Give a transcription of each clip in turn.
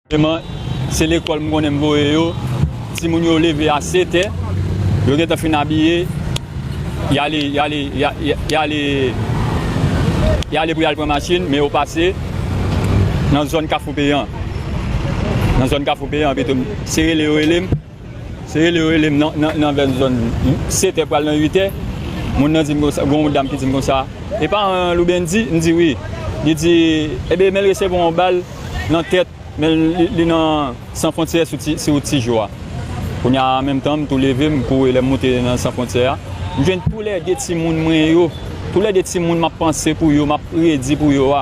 C'est l'école que je vois. Si vous vous levez à 7 h, vous êtes fin habillé, il y a les pour aller prendre machine, mais au passé, dans la zone Carrefour Payant. Dans la zone Carrefour Payant, c'est les OLM. C'est les OLM dans la zone 7 h pour aller dans 8 h. Mon nom dit comme ça, une dame qui dit comme ça. Et pas un Loubendi, il dit oui. Il dit, eh bien, mais recevoir une balle dans la tête, mais il est sans frontières sur le petit jour. On a en même temps, tout lever pour les monter dans sans frontières. Je viens tous les petits monde, tous les petits monde m'a pensé pour eux, m'a prédit pour eux.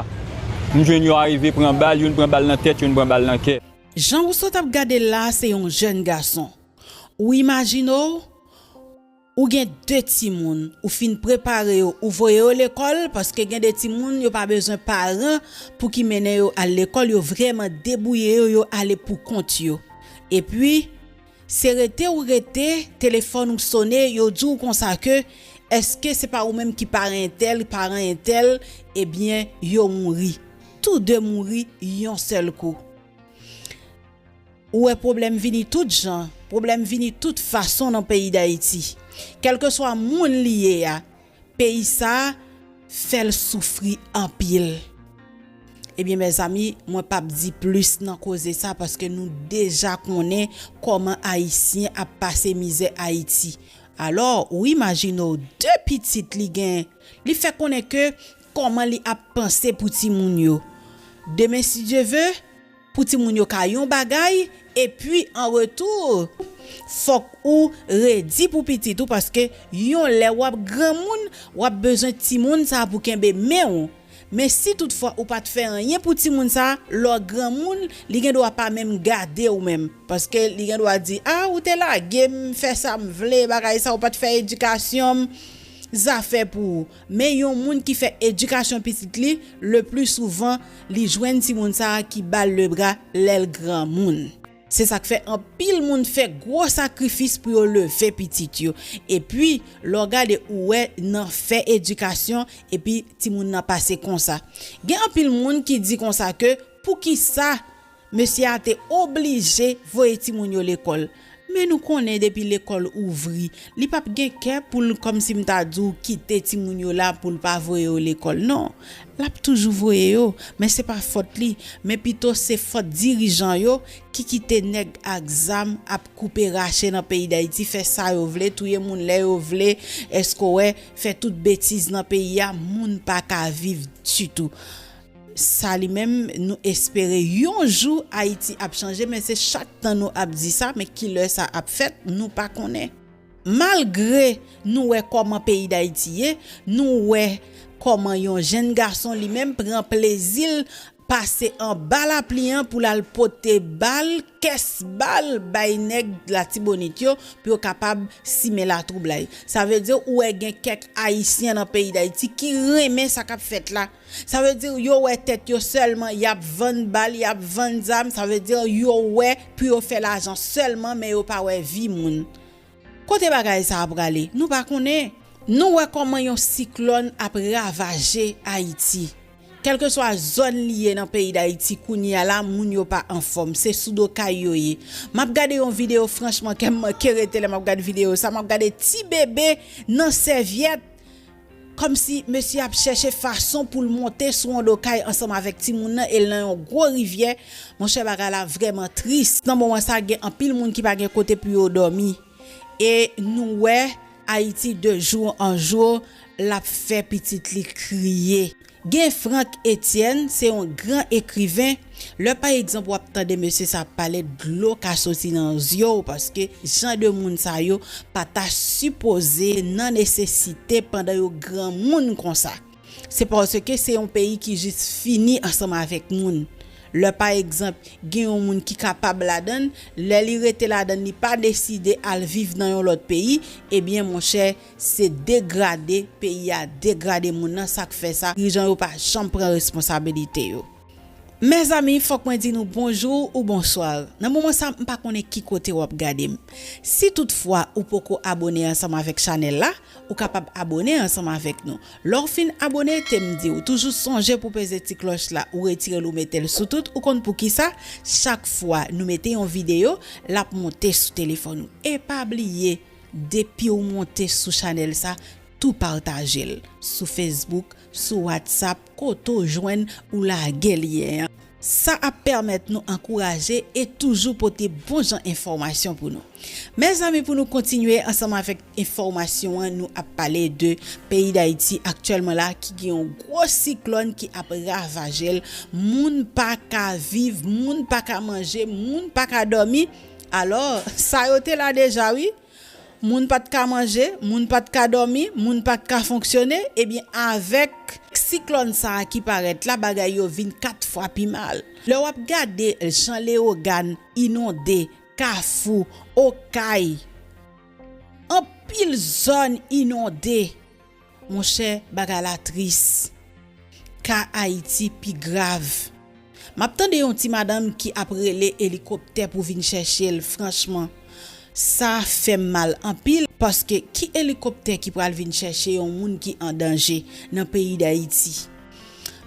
Je viens arriver prendre balle, une prend balle dans la tête, une prend balle dans le cœur. Jean Rousseau t'a regardé là, c'est un jeune garçon. Ou imaginez ou gen deux petits moun ou fin préparer ou voyer à l'école parce que gen des petits moun yo pas besoin parents pour qui mène yo à l'école, yo vraiment débrouiller yo aller pour compte yo. Et puis c'est rete ou rete téléphone ou sonner yo dit comme ça que est-ce que c'est pas ou même qui parent un tel eh bien yo mouri. Tous deux mouri yon seul coup. Ou est problème vini tout genre, problème vini toute façon dans le pays d'Haïti. Quel que soit moun lié à pays ça fait souffrir en pile. Eh bien mes amis, moi pas dit plus dans cause ça parce que nous déjà connaît comment haïtien a passé misère Haïti. Alors, ou imaginez deux petites li gen, li fait connaître que comment li a pensé pour ti moun yo. Demain si Dieu veut, pour ti moun yo ka yon bagay et puis en retour faut ou ready pour petit tout parce que yon le wap grand moun wap besoin ti moun ça pour kembe mais si toutefois ou pas te faire rien pour ti moun ça le grand moun li gen doit pas même garder ou même parce que li gen doit dire ah ou t'es là game fait ça me vle bagay ça ou pas te faire éducation ça fait pour mais yon moun qui fait éducation petite li le plus souvent li joine ti moun ça qui balle le bras l'el grand moun. C'est ça que fait un pile monde fait gros sacrifice pour lever petit yo et puis le regarder ouais nan fait éducation et puis ti moun nan passé comme ça. Gen un pile monde qui dit comme ça que pour qui ça monsieur a été obligé voyer ti moun yo l'école. Mais nous connaît depuis l'école ouvri, li pa gen kè pour comme si m'ta dou quitter ti moun yo là pour pas voyer l'école. Non, l'a toujours voyer yo, mais c'est pas faute li, mais plutôt c'est faute dirigeant yo qui quitte nèg exam a couper raché dans pays d'Haïti fait ça yo vle touyer moun lè yo vle est-ce que ouais fait toute bêtise dans pays a moun pas ka vivre du tout. Ça lui même nous espérer un jour Haïti a changé mais c'est chaque temps nous a dit ça mais qui le ça a fait nous pas connaît malgré nous ouais comment pays d'Haïti est nous ouais comment un jeune garçon lui même prend plaisir passer en balle à pliant pour la poter balle caisse balle bay nèg la tibonite yo pour capable simer la trouble. Ça veut dire ou gen quelques haïtiens dans pays d'Haïti qui remet ça qu'a fait là. Ça veut dire yo ouais tête yo seulement y a 20 balles, y a 20 âmes, ça veut dire yo ouais puis yo fait l'argent seulement mais yo pas ouais vie moun. Côté bagay ça a bralé, nous pas connaît. Nous ouais comment yon cyclone a ravager Haïti. Quelle que soit zone liée dans pays d'Haïti kounya la moun yo pas en forme c'est soudoka yoye m'a regardé une vidéo franchement qui m'a kérété m'a regardé vidéo ça m'a regardé petit bébé dans serviette comme si monsieur a cherché façon pour le monter sur un dokaï ensemble avec ti moun nan et là un gros rivière mon cher bagala vraiment triste dans moment ça gen en pile moun qui pas gen côté pour yo dormi et nous ouais Haïti de jour en jour la fait petite li crier. Gen Franck Etienne, c'est un grand écrivain. Le par exemple, ou attendez monsieur ça parler de l'eau qui sorti dans yo parce que gens de moun sa yo pas ta supposé nan nécessité pendant yo grand moun comme ça. C'est parce que c'est un pays qui juste fini ensemble avec moun. Le par exemple, gen un moun qui capable la donne, li rete la donne, ni pas décider à vivre dans l'autre pays, eh bien mon cher, c'est dégradé pays a dégradé moun nan ça fait ça. Les gens yo pas jamais prend responsabilité yo. Mes amis, faut que moi di nous bonjour ou bonsoir. Dans moment ça pas connait qui côté ou regarder. Si toutefois ou poko abonner ensemble avec channel là, ou capable abonner ensemble avec nous. Lors fin abonner t'aime di ou toujours songer pour peser petit cloche là ou retirer ou mettre sous tout ou compte pour qui ça chaque fois nous mettons en vidéo la monter sur téléphone et pas oublier depuis ou monter sur channel ça tout partager sur Facebook, sur WhatsApp, koto joindre ou la guerrière. Ça a permettre nous encourager et toujours porter bon genre information pour nous. Mes amis, pour nous continuer ensemble avec information, nous a parlé de pays d'Haïti actuellement là qui ont un gros cyclone qui a ravagé, moun pas ka vivre, moun pas ka manger, moun pas ka dormir. Alors, ça yote là déjà oui. Moun pas de ka manger, moun pas de ka dormir, moun pas de ka fonctionner, et bien avec cyclone ça qui paraît la bagay yo vin 4 fois plus mal. Le wap gade Jean Léogane inondé, Kafou, Okay. En pile zone inondée. Mon cher bagay la triste. Ka Haïti pi grave. M'attendé yon ti madame qui après les hélicoptères pour venir chercher franchement. Ça fait mal en pile parce que qui hélicoptère qui pral venir chercher un monde qui en danger dans pays d'Haïti.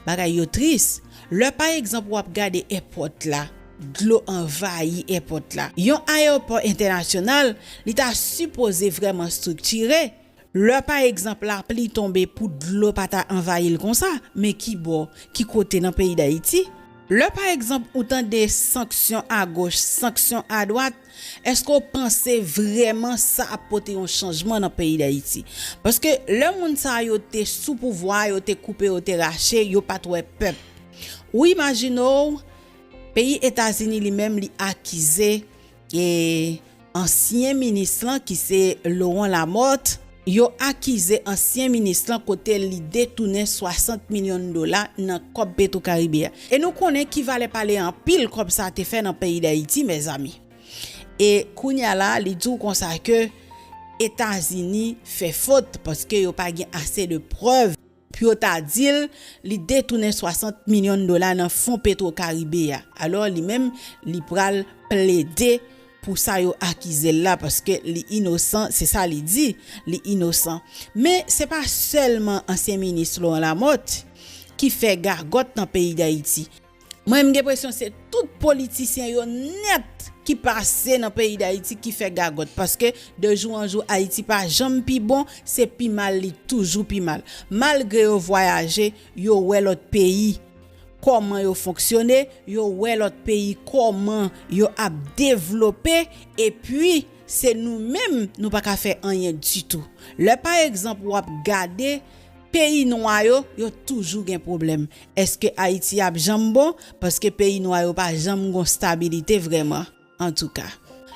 Bagay yo triste. Le par exemple ou regarder airport là, de l'eau envahi airport là. Yon aéroport international, il t'a supposé vraiment structuré. Le par exemple la pli tomber pour de l'eau pas ta envahir comme ça, mais qui côté dans pays d'Haïti? Le par exemple, autant des sanctions à gauche, sanctions à droite, est-ce qu'on pensait vraiment ça apporter un changement dans le pays d'Haïti? Parce que le monde ça yo te sous pouvoir, yo te coupé, yo te raché, yo pas trop peuple. Ou imaginons pays États-Unis lui-même li accusé et ancien ministre qui c'est Laurent Lamotte. Yo accusé ancien ministre côté li détourné 60 millions de dollars dans Cop Petro-Caribéen. Et nous connaît qui valait parler en pile comme ça te fait dans pays d'Haïti mes amis. Et kounya la li dit comme ça que États-Unis fait faute parce que yo pas assez de preuves. Puis yo t'a dit li détourné 60 millions de dollars dans fonds Petro-Caribéen. Alors lui même li pral plaider pour ça yo accusé là parce que li innocent, c'est ça li dit, li innocent. Mais c'est pas seulement ancien ministre Laurent Lamotte qui fait gargote dans pays d'Haïti. Moi j'ai l'impression c'est tout politicien yo net qui passe dans pays d'Haïti qui fait gargote parce que de jour en jour Haïti pas jamais pi bon, c'est pi mal li toujours pi mal. Malgré yo voyager, yo wè l'autre pays comment yo fonctionner, yo wè l'autre pays comment yo a développé et puis c'est nous-mêmes nous pas ka faire rien du tout. Le par exemple ou regarder pays noir yo toujours un problème. Est-ce que Haïti a jambon parce que pays noir yo pas jamais gon stabilité vraiment en tout cas.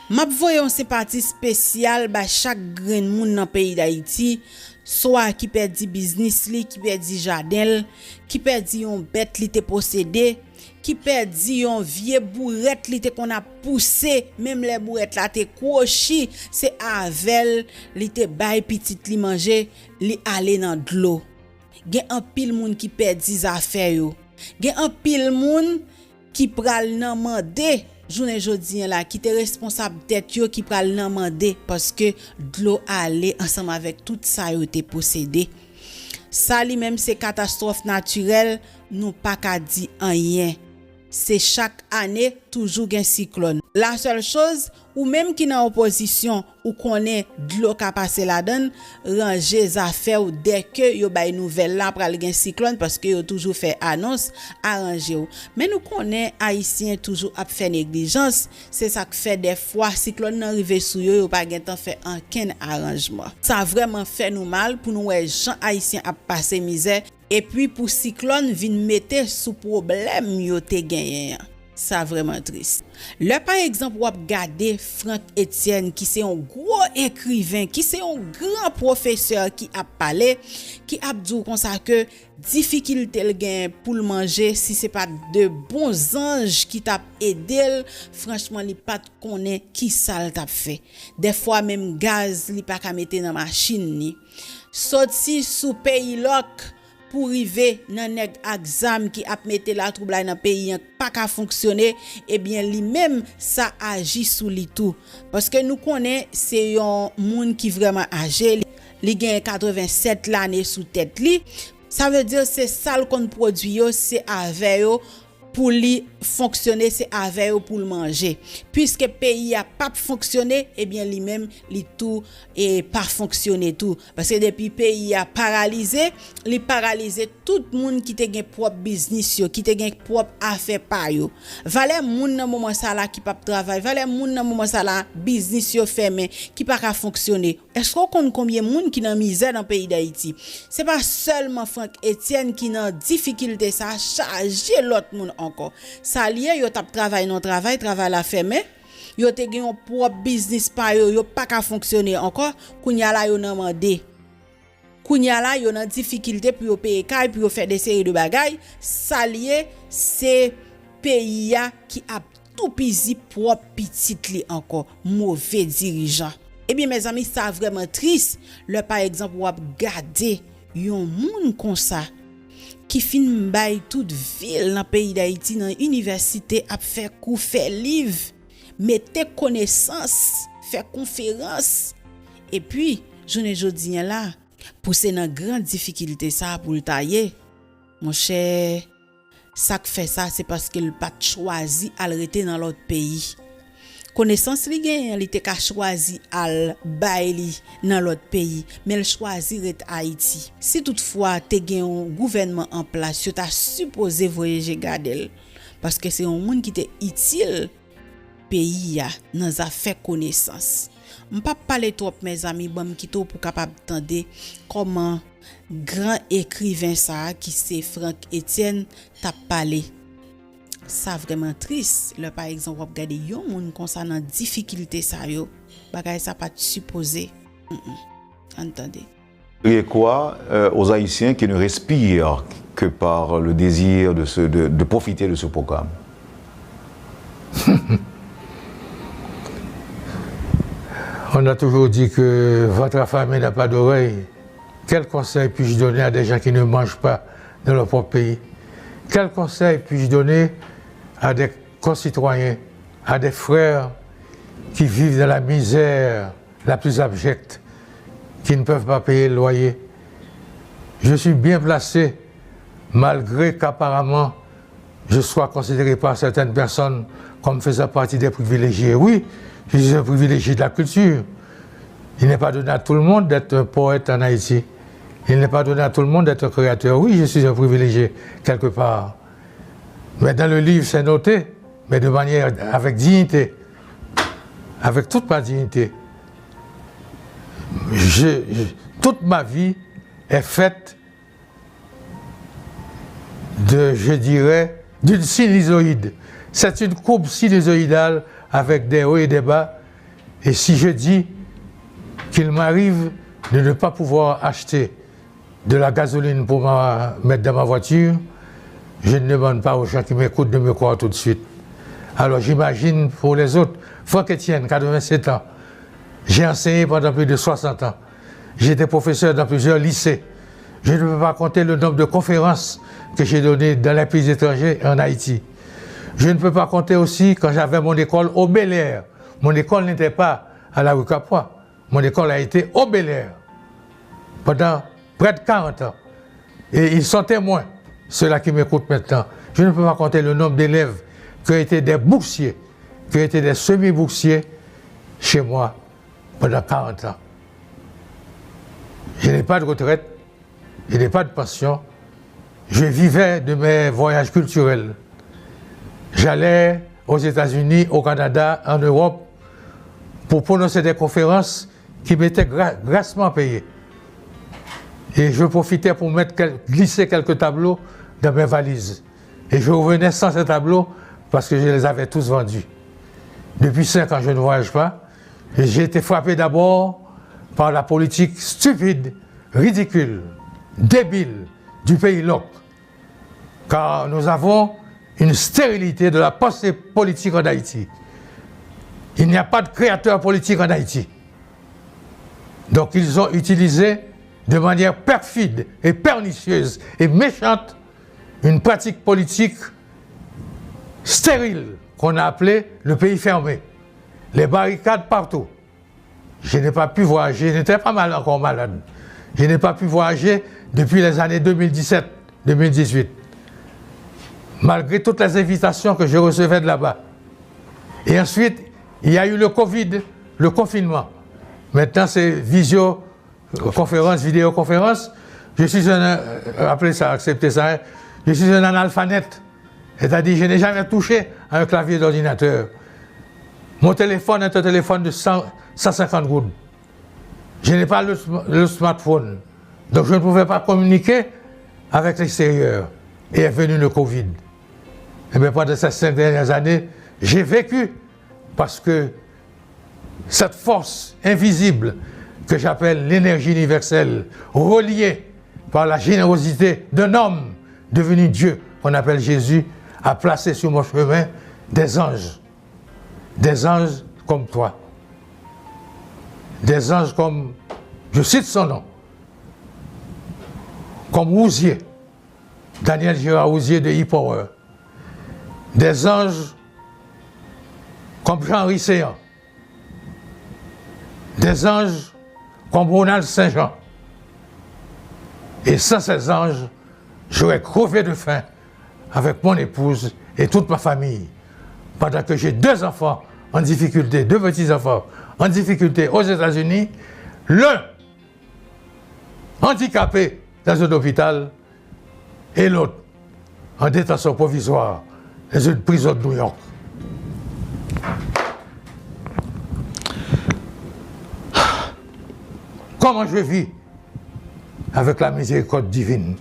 M'a voyon sympathie spéciale ba chaque grain moun dans pays d'Haïti. Soit qui perdi business li, qui perdi jardin, qui perdi yon bête li te possédé, qui perdi yon vieux bourrette li te qu'on a poussé, même les bourrettes la te crochi, c'est avel li te bay petite li manger, li aller dans de l'eau. Gen un pile moun qui perdi affaire yo. Gen un pile moun qui pral nan mande journée jodi là qui était responsable tête yo qui pral nan mandé parce que de l'eau aller ensemble avec tout ça yo te possédé. Ça li même c'est catastrophe naturelle, nous pas ka di rien. C'est chaque année toujours un cyclone. La seule chose ou même qui dans opposition ou connaît de l'eau ka passer la donne, ranger affaires dès que yo bay nouvelle là pral gen cyclone parce que yo toujours fait annonce arranger ou. Mais nous connaît haïtien toujours a fait négligence, c'est ça que fait des fois cyclone arrivé sou yo pas gen temps fait aucun arrangement. Ça vraiment fait nous mal pour nous gens haïtiens a passer misère. Et puis pour cyclone vinn mettre sous problème yo te gagné. Ça vraiment triste. Là par exemple ou regarder Franck Etienne qui c'est un gros écrivain, qui c'est un grand professeur qui a parlé, qui a dit comme ça que difficulté le gain pour le manger si c'est pas de bons anges qui t'a aidé, franchement li pas connaît qui ça t'a fait. Des fois même gaz li pas ka mettre dans machine ni. Sorti sous pays loc pour arriver nan nèg exam qui a mette la trouble dans pays pas ka fonctionner, eh bien lui-même ça agit sous lui tout parce que nous connaît c'est un monde qui vraiment âgé, li gen 87 l'année sous tête li. Ça veut dire c'est ça qu'on produit yo, c'est avec yo pour lui fonctionner, c'est avec eux pour le manger. Puisque pays a pas fonctionné, eh bien lui-même li tout et pas fonctionner tout parce que depuis pays a paralysé, li paralysé tout monde qui te gen propre business yo, qui te gen propre affaire pa yo. Valè moun nan moment ça là qui pas travail, valè moun nan moment ça là business yo fermé, qui pas ka fonctionner. Est-ce qu'on compte combien moun qui dans misère dans pays d'Haïti? C'est pas seulement Franck Etienne qui dans difficulté ça charger l'autre monde encore. Ça lié yo tap travail non travail la fermé. Yo te gen un propre business pa yo pas ka fonctionner encore. Kounya la yo nan mandé. Kounya la yo nan difficulté pour yo payer kay pour yo faire des séries de bagailles. Ça lié c'est pays qui a tout pisi propre petit li encore mauvais dirigeant. Eh bien mes amis, ça vraiment triste. Le par exemple ou regarder yon moun comme ça qui fin bay toute ville dans pays d'Haïti dans université a faire cours, faire livre, mettez connaissance, faire conférence et puis journée jodi là pousser dans grande difficulté ça pour le tailler. Mon cher, ça que fait ça c'est parce qu'il pas choisi à rester dans l'autre pays. Connaissance li gen, li te ka choisi al bay li dans l'autre pays, mais il choisi ret Haïti. Si toutefois te gen un gouvernement en place, yo ta supposé voyager gadel parce que c'est un monde qui te utile pays ya dans affaire connaissance. M'pa parler trop mes amis, bon kito pour capable tande comment grand écrivain ça qui c'est Franck Etienne t'a parlé. Ça vraiment triste. Le par exemple, on regarder yon moun concernant difficulté ça yo, bagay ça pas supposé. Entendez. Et quoi aux Haïtiens qui ne respirent que par le désir de profiter de ce programme? On a toujours dit que votre famille n'a pas d'oreille. Quel conseil puis-je donner à des gens qui ne mangent pas dans leur propre pays? Quel conseil puis-je donner à des concitoyens, à des frères qui vivent dans la misère la plus abjecte, qui ne peuvent pas payer le loyer? Je suis bien placé, malgré qu'apparemment je sois considéré par certaines personnes comme faisant partie des privilégiés. Oui, je suis un privilégié de la culture. Il n'est pas donné à tout le monde d'être un poète en Haïti. Il n'est pas donné à tout le monde d'être un créateur. Oui, je suis un privilégié quelque part. Mais dans le livre, c'est noté, mais de manière avec dignité, avec toute ma dignité. Toute ma vie est faite je dirais, d'une sinusoïde. C'est une courbe sinusoïdale avec des hauts et des bas. Et si je dis qu'il m'arrive de ne pas pouvoir acheter de la gasoline pour mettre dans ma voiture, je ne demande pas aux gens qui m'écoutent de me croire tout de suite. Alors j'imagine pour les autres, Franck Etienne, 87 ans, j'ai enseigné pendant plus de 60 ans. J'ai été professeur dans plusieurs lycées. Je ne peux pas compter le nombre de conférences que j'ai données dans les pays étrangers en Haïti. Je ne peux pas compter aussi quand j'avais mon école au Bel-Air. Mon école n'était pas à la rue Capois. Mon école a été au Bel-Air pendant près de 40 ans. Et ils sont témoins, ceux-là qui m'écoutent maintenant. Je ne peux pas compter le nombre d'élèves qui ont été des boursiers, qui ont été des semi-boursiers chez moi pendant 40 ans. Je n'ai pas de retraite, je n'ai pas de pension. Je vivais de mes voyages culturels. J'allais aux États-Unis, au Canada, en Europe, pour prononcer des conférences qui m'étaient grassement payées. Et je profitais pour glisser quelques tableaux dans mes valises. Et je revenais sans ces tableaux parce que je les avais tous vendus. Depuis 5 ans, je ne voyage pas. Et j'ai été frappé d'abord par la politique stupide, ridicule, débile du pays LOC. Car nous avons une stérilité de la pensée politique en Haïti. Il n'y a pas de créateur politique en Haïti. Donc ils ont utilisé de manière perfide et pernicieuse et méchante une pratique politique stérile qu'on a appelée le pays fermé. Les barricades partout. Je n'ai pas pu voyager, j'étais pas mal encore malade. Je n'ai pas pu voyager depuis les années 2017-2018. Malgré toutes les invitations que je recevais de là-bas. Et ensuite, il y a eu le Covid, le confinement. Maintenant, c'est visioconférence, vidéoconférence. Je suis appelez ça, acceptez ça, je suis un analphabète. C'est-à-dire, je n'ai jamais touché à un clavier d'ordinateur. Mon téléphone est un téléphone de 150 gouttes. Je n'ai pas le smartphone. Donc, je ne pouvais pas communiquer avec l'extérieur. Et est venu le Covid. Et bien, pendant ces 5 dernières années, j'ai vécu parce que cette force invisible que j'appelle l'énergie universelle, reliée par la générosité d'un homme devenu Dieu, qu'on appelle Jésus, a placé sur mon chemin des anges comme toi, des anges comme, je cite son nom, comme Ouzier, Daniel Gérard Ouzier de E-Power, des anges comme Jean-Henri Séan, des anges comme Ronald Saint-Jean. Et sans ces anges, j'aurais crevé de faim avec mon épouse et toute ma famille, pendant que j'ai 2 enfants en difficulté, 2 petits-enfants en difficulté aux États-Unis, l'un handicapé dans un hôpital et l'autre en détention provisoire dans une prison de New York. Comment je vis avec la miséricorde divine?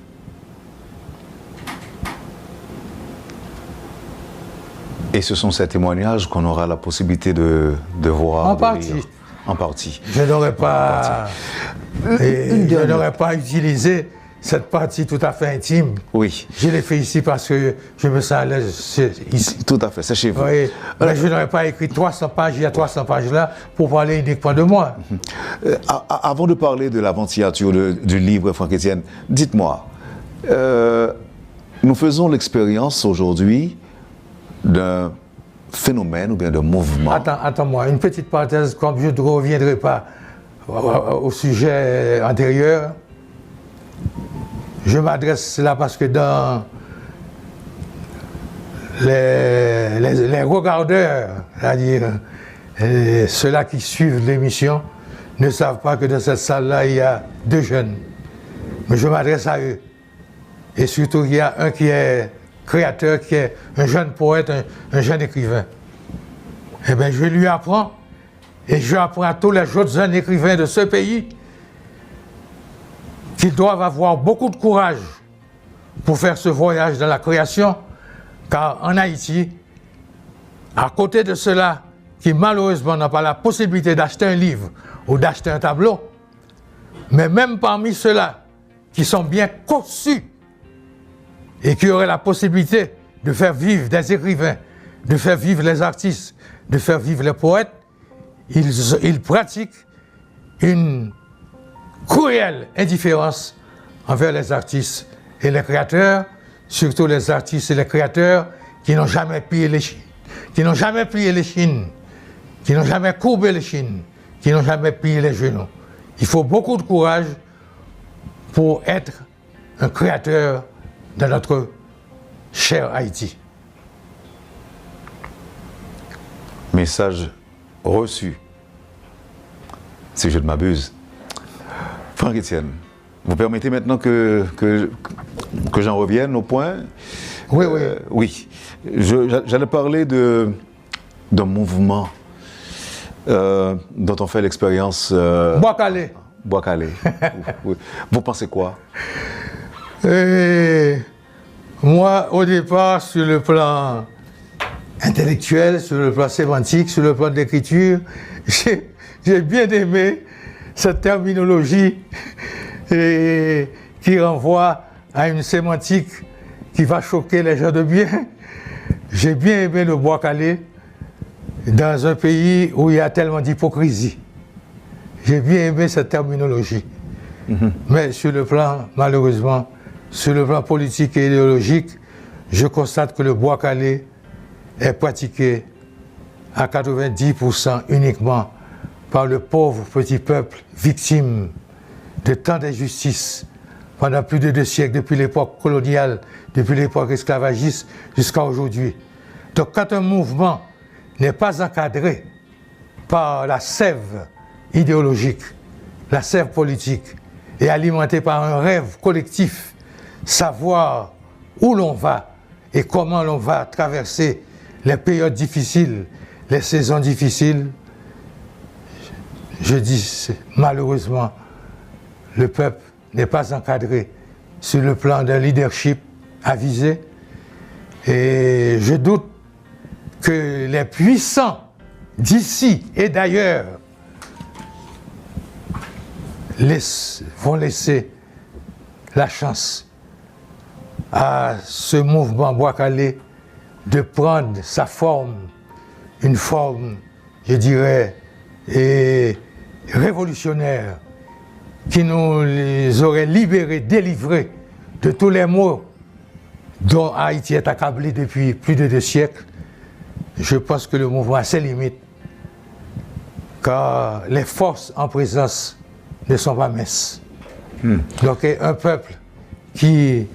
Et ce sont ces témoignages qu'on aura la possibilité de voir. En partie. Lire. En partie. Je n'aurais pas, je n'aurais pas utilisé cette partie tout à fait intime. Oui. Je l'ai fait ici parce que je me sens à l'aise ici. Tout à fait, c'est chez vous. Oui, mais je n'aurais pas écrit 300 pages, il y a 300 pages là, pour parler uniquement de moi. Avant de parler de la ventilature du livre, Franck-Étienne, dites-moi, nous faisons l'expérience aujourd'hui d'un phénomène ou bien d'un mouvement. Attends-moi, une petite parenthèse, comme je ne reviendrai pas au sujet antérieur, je m'adresse là parce que dans les regardeurs, c'est-à-dire ceux-là qui suivent l'émission, ne savent pas que dans cette salle-là, il y a 2 jeunes. Mais je m'adresse à eux. Et surtout, il y a un qui est créateur, qui est un jeune poète, un jeune écrivain. Eh bien, je lui apprends, et je apprends à tous les autres jeunes écrivains de ce pays qu'ils doivent avoir beaucoup de courage pour faire ce voyage dans la création, car en Haïti, à côté de ceux-là qui malheureusement n'ont pas la possibilité d'acheter un livre ou d'acheter un tableau, mais même parmi ceux-là qui sont bien conçus et qui auraient la possibilité de faire vivre des écrivains, de faire vivre les artistes, de faire vivre les poètes, ils pratiquent une cruelle indifférence envers les artistes et les créateurs, surtout les artistes et les créateurs qui n'ont jamais plié les chines, qui n'ont jamais plié les chines, qui n'ont jamais courbé les chines, qui n'ont jamais plié les genoux. Il faut beaucoup de courage pour être un créateur de notre cher Haïti. Message reçu, si je ne m'abuse. Franck-Étienne, vous permettez maintenant que j'en revienne au point? Oui, oui. Oui. J'allais parler d'un mouvement dont on fait l'expérience. Bois-Calais. Bois-Calais. Vous pensez quoi? Moi, au départ, sur le plan intellectuel, sur le plan sémantique, sur le plan d'écriture, j'ai bien aimé cette terminologie qui renvoie à une sémantique qui va choquer les gens de bien. J'ai bien aimé le Bois-Calais dans un pays où il y a tellement d'hypocrisie. J'ai bien aimé cette terminologie. Mais sur le plan, malheureusement, sur le plan politique et idéologique, je constate que le bois calé est pratiqué à 90% uniquement par le pauvre petit peuple victime de tant d'injustices pendant plus de 2 siècles, depuis l'époque coloniale, depuis l'époque esclavagiste jusqu'à aujourd'hui. Donc quand un mouvement n'est pas encadré par la sève idéologique, la sève politique, et alimenté par un rêve collectif, savoir où l'on va et comment l'on va traverser les périodes difficiles, les saisons difficiles, je dis malheureusement, le peuple n'est pas encadré sur le plan d'un leadership avisé, et je doute que les puissants d'ici et d'ailleurs vont laisser la chance à ce mouvement bois calé de prendre sa forme, une forme, je dirais, révolutionnaire, qui nous les aurait libérés, délivrés de tous les maux dont Haïti est accablé depuis plus de 2 siècles. Je pense que le mouvement a ses limites, car les forces en présence ne sont pas minces. Donc un peuple qui,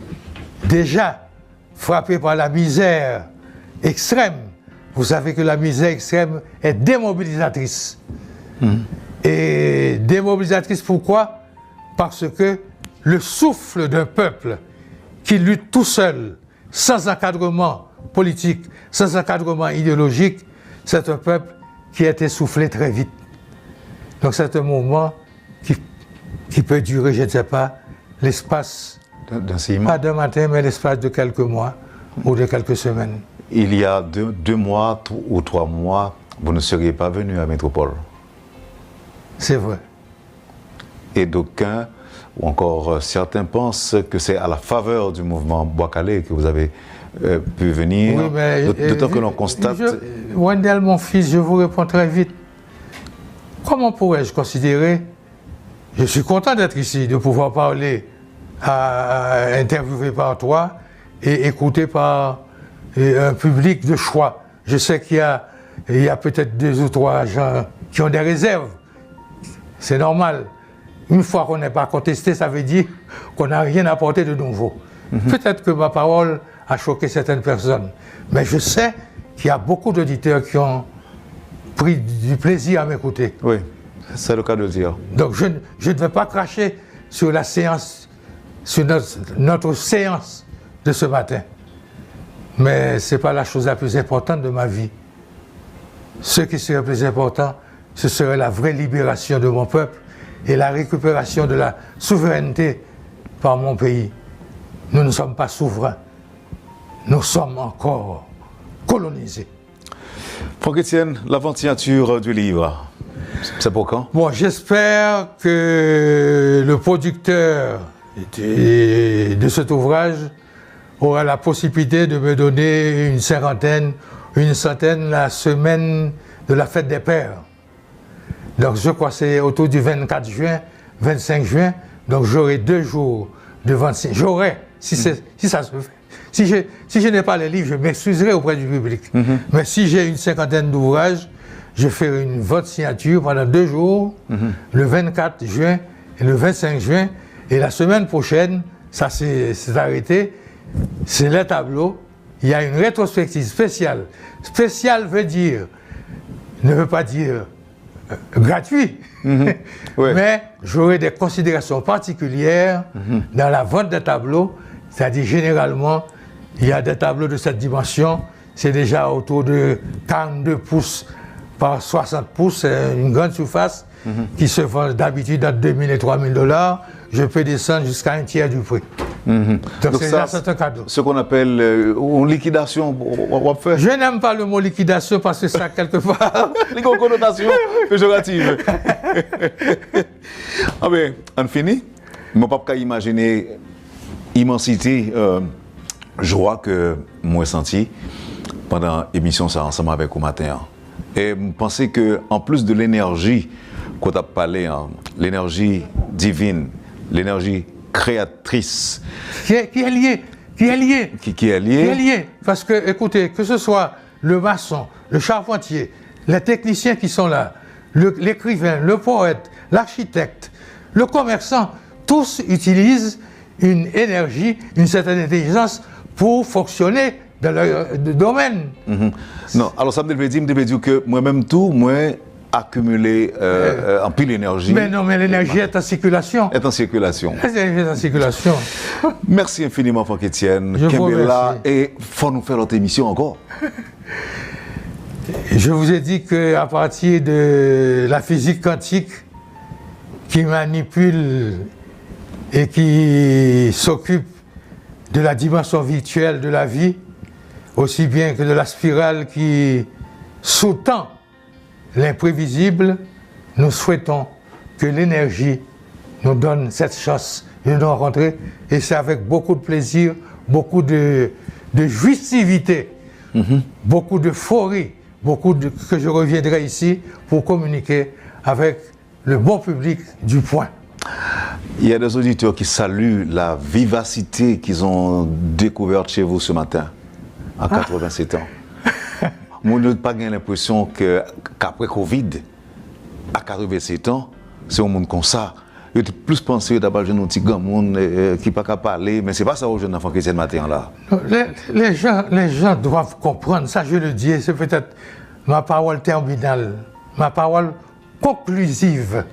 déjà frappé par la misère extrême, vous savez que la misère extrême est démobilisatrice. Et démobilisatrice pourquoi? Parce que le souffle d'un peuple qui lutte tout seul, sans encadrement politique, sans encadrement idéologique, c'est un peuple qui est essoufflé très vite. Donc c'est un mouvement qui peut durer, je ne sais pas, l'espace, pas d'un matin, mais l'espace de quelques mois ou de quelques semaines. Il y a 2 mois ou 3 mois, vous ne seriez pas venu à Métropole. C'est vrai. Et d'aucuns, ou encore certains, pensent que c'est à la faveur du mouvement bois calé que vous avez pu venir. Oui, mais d'autant que l'on constate... Wendell, mon fils, je vous réponds très vite. Comment pourrais-je considérer... Je suis content d'être ici, de pouvoir parler, interviewé par toi et écouté par un public de choix. Je sais qu'il y a peut-être 2 ou 3 gens qui ont des réserves. C'est normal. Une fois qu'on n'est pas contesté, ça veut dire qu'on n'a rien apporté de nouveau. Peut-être que ma parole a choqué certaines personnes, mais je sais qu'il y a beaucoup d'auditeurs qui ont pris du plaisir à m'écouter. Oui, c'est le cas de le dire. Donc je ne vais pas cracher sur la séance, sur notre séance de ce matin. Mais ce n'est pas la chose la plus importante de ma vie. Ce qui serait plus important, ce serait la vraie libération de mon peuple et la récupération de la souveraineté par mon pays. Nous ne sommes pas souverains. Nous sommes encore colonisés. Franck-Étienne, l'avant-signature du livre, c'est pour quand? Bon, j'espère que le producteur de cet ouvrage aura la possibilité de me donner une cinquantaine, une centaine la semaine de la fête des pères. Donc je crois que c'est autour du 24 juin, 25 juin, donc j'aurai 2 jours de 26. J'aurai, si ça se fait. Si je n'ai pas les livres, je m'excuserai auprès du public. Mais si j'ai une cinquantaine d'ouvrages, je ferai une vote signature pendant 2 jours, le 24 juin et le 25 juin. Et la semaine prochaine, ça s'est arrêté, c'est les tableaux. Il y a une rétrospective spéciale. Spéciale ne veut pas dire gratuit, Ouais. mais j'aurai des considérations particulières dans la vente des tableaux, c'est-à-dire généralement, il y a des tableaux de cette dimension, c'est déjà autour de 42 pouces par 60 pouces, c'est une grande surface qui se vend d'habitude à 2 000 et 3 000 $. Je peux descendre jusqu'à un tiers du prix. Donc c'est un cadeau. Ce qu'on appelle une liquidation, on va faire. Je n'aime pas le mot liquidation parce que ça, quelque part... Les connotations péjoratives. Ah ben, on finit. Je ne peux pas imaginer l'immensité, joie que moi j'ai senti pendant l'émission ça ensemble avec au matin. Et je pense qu'en plus de l'énergie qu'on a parlé, l'énergie divine l'énergie créatrice qui est liée. qui est liée. Qui est lié. Parce que, écoutez, que ce soit le maçon, le charpentier, les techniciens qui sont là, l'écrivain, le poète, l'architecte, le commerçant, tous utilisent une énergie, une certaine intelligence pour fonctionner dans leur domaine. Non, alors ça me veut dire que moi-même tout, moi, accumuler en pile d'énergie. Mais non, mais l'énergie est en circulation. Est en circulation. L'énergie est en circulation. Merci infiniment, Franck Etienne. Je vous Kembela, remercie. et il faut nous faire notre émission encore. Je vous ai dit qu'à partir de la physique quantique qui manipule et qui s'occupe de la dimension virtuelle de la vie, aussi bien que de la spirale qui sous-tend l'imprévisible, nous souhaitons que l'énergie nous donne cette chance de nous rencontrer, et c'est avec beaucoup de plaisir, beaucoup de jouissivité, beaucoup d'euphorie, que je reviendrai ici pour communiquer avec le bon public du Point. Il y a des auditeurs qui saluent la vivacité qu'ils ont découverte chez vous ce matin, à 87 ans. Moi, je n'ai pas l'impression qu'après Covid, à 87 ans, c'est un monde comme ça. Je suis plus pensé d'abord à un petit monde qui n'est pas capable de parler, mais ce n'est pas ça aux jeunes enfants qui sont ce matin-là. Les gens doivent comprendre, ça je le dis, c'est peut-être ma parole terminale, ma parole conclusive.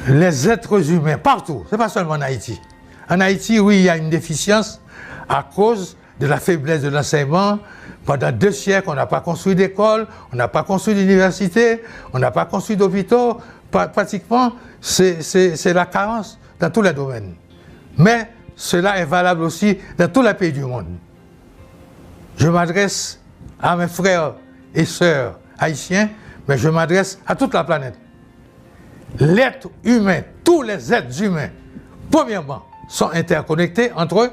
Les êtres humains, partout, ce n'est pas seulement en Haïti. En Haïti, oui, il y a une déficience à cause de la faiblesse de l'enseignement. Pendant 2 siècles, on n'a pas construit d'école, on n'a pas construit d'université, on n'a pas construit d'hôpitaux. Pratiquement, c'est la carence dans tous les domaines. Mais cela est valable aussi dans tous les pays du monde. Je m'adresse à mes frères et sœurs haïtiens, mais je m'adresse à toute la planète. L'être humain, tous les êtres humains, premièrement, sont interconnectés entre eux,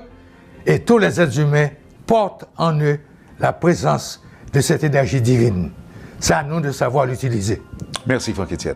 et tous les êtres humains portent en eux la présence de cette énergie divine. C'est à nous de savoir l'utiliser. Merci Franck Etienne.